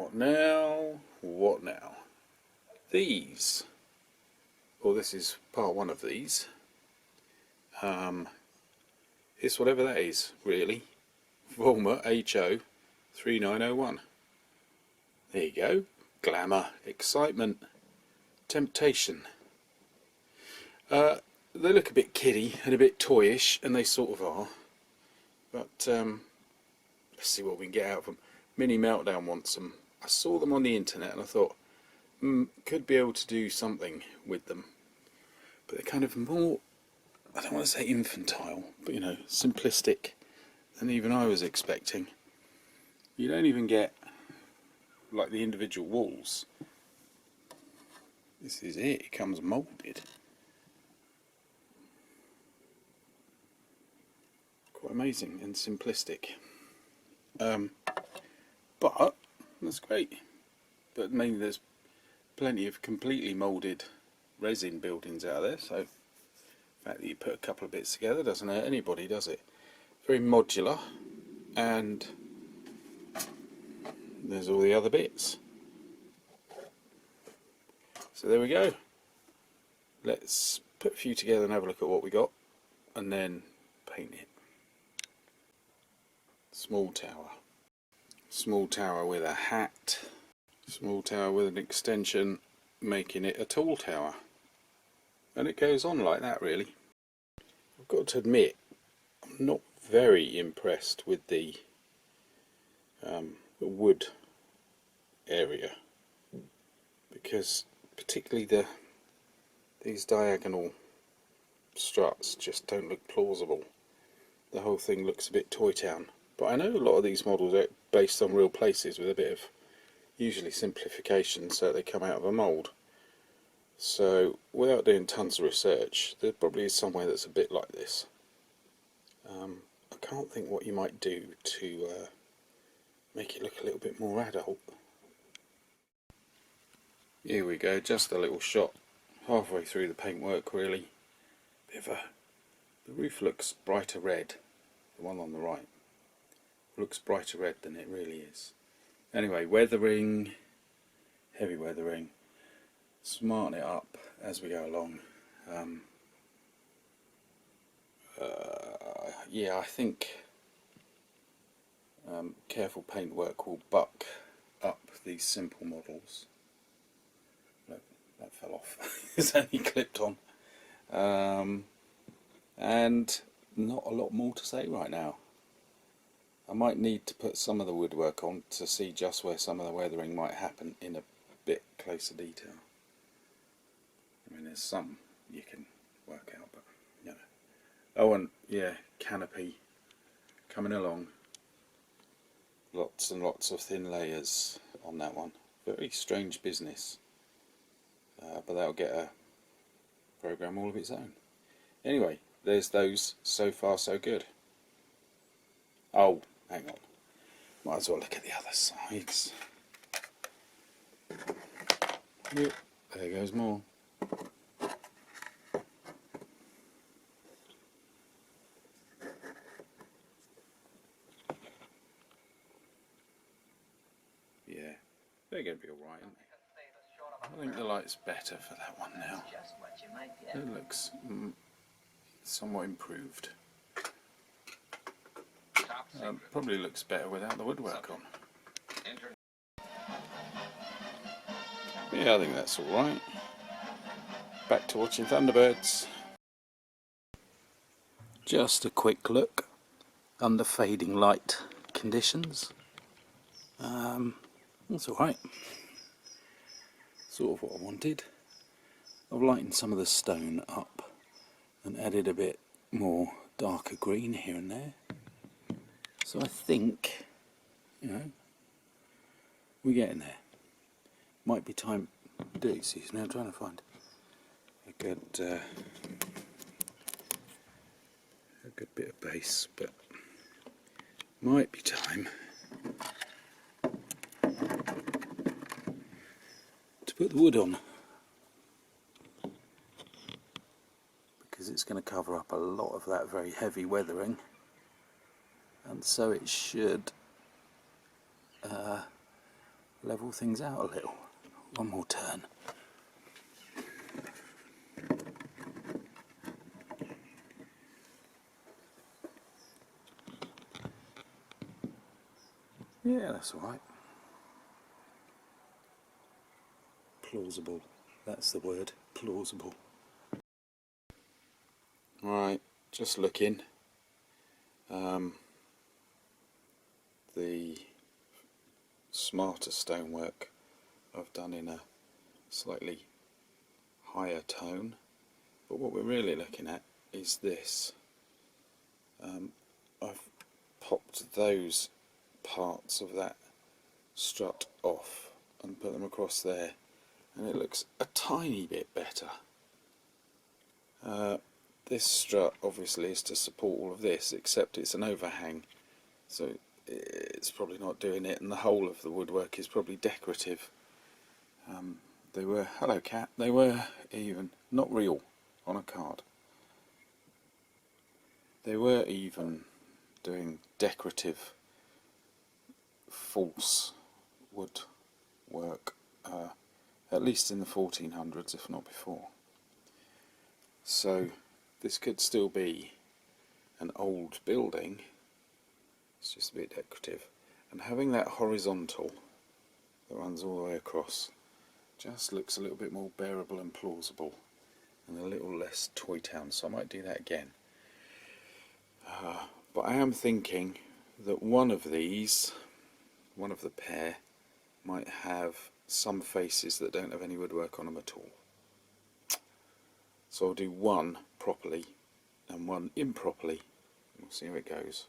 What now? What now? These, or this is part one of these, it's whatever that is, really. Vollmer HO 3901. There you go. Glamour, excitement, temptation. They look a bit kiddie and a bit toyish, and they sort of are. But let's see what we can get out of them. Mini Meltdown wants them. I saw them on the internet and I thought, could be able to do something with them. But they're kind of more, I don't want to say infantile, but you know, simplistic than even I was expecting. You don't even get like the individual walls. This is it, it comes moulded. Quite amazing and simplistic. But that's great. But mainly there's plenty of completely moulded resin buildings out there, so the fact that you put a couple of bits together doesn't hurt anybody, does it? Very modular, and there's all the other bits. So there we go. Let's put a few together and have a look at what we got, and then paint it. Small tower. Small tower with a hat. Small tower with an extension, making it a tall tower. And it goes on like that, really. I've got to admit, I'm not very impressed with the wood area, because particularly these diagonal struts just don't look plausible. The whole thing looks a bit Toy Town. But I know a lot of these models are based on real places with a bit of usually simplification, so they come out of a mould. So without doing tons of research, there probably is somewhere that's a bit like this. I can't think what you might do to make it look a little bit more adult. Here we go, just a little shot halfway through the paintwork, really. The roof looks brighter red, the one on the right. Looks brighter red than it really is. Anyway, weathering, heavy weathering, smarten it up as we go along. Yeah, I think careful paintwork will buck up these simple models. Look, that fell off. It's only clipped on. And not a lot more to say right now. I might need to put some of the woodwork on to see just where some of the weathering might happen in a bit closer detail. I mean, there's some you can work out, but you know. Oh, and yeah, canopy coming along. Lots and lots of thin layers on that one. Very strange business, but that'll get a program all of its own. Anyway, there's those. So far, so good. Oh, hang on. Might as well look at the other sides. Yep, there goes more. Yeah, they're going to be alright, aren't they? I think the light's better for that one now. It looks somewhat improved. Probably looks better without the woodwork on. Yeah, I think that's alright. Back to watching Thunderbirds. Just a quick look under fading light conditions. That's alright. Sort of what I wanted. I've lightened some of the stone up and added a bit more darker green here and there. So I think, you know, we're getting there. Might be time to do it. See, now I'm trying to find a good bit of base, but might be time to put the wood on, because it's going to cover up a lot of that very heavy weathering. And so it should level things out a little. One more turn. Yeah, that's alright. Plausible. That's the word. Plausible. Right, just looking. The smarter stonework I've done in a slightly higher tone, but what we're really looking at is this. I've popped those parts of that strut off and put them across there, and it looks a tiny bit better. This strut obviously is to support all of this, except it's an overhang, so it's probably not doing it, and the whole of the woodwork is probably decorative. They were, hello cat, they were even, not real, on a card. They were even doing decorative false wood work, at least in the 1400s, if not before. So this could still be an old building, it's just a bit decorative, and having that horizontal that runs all the way across just looks a little bit more bearable and plausible and a little less Toy Town, so I might do that again. But I am thinking that one of these, one of the pair, might have some faces that don't have any woodwork on them at all. So I'll do one properly and one improperly. We'll see how it goes.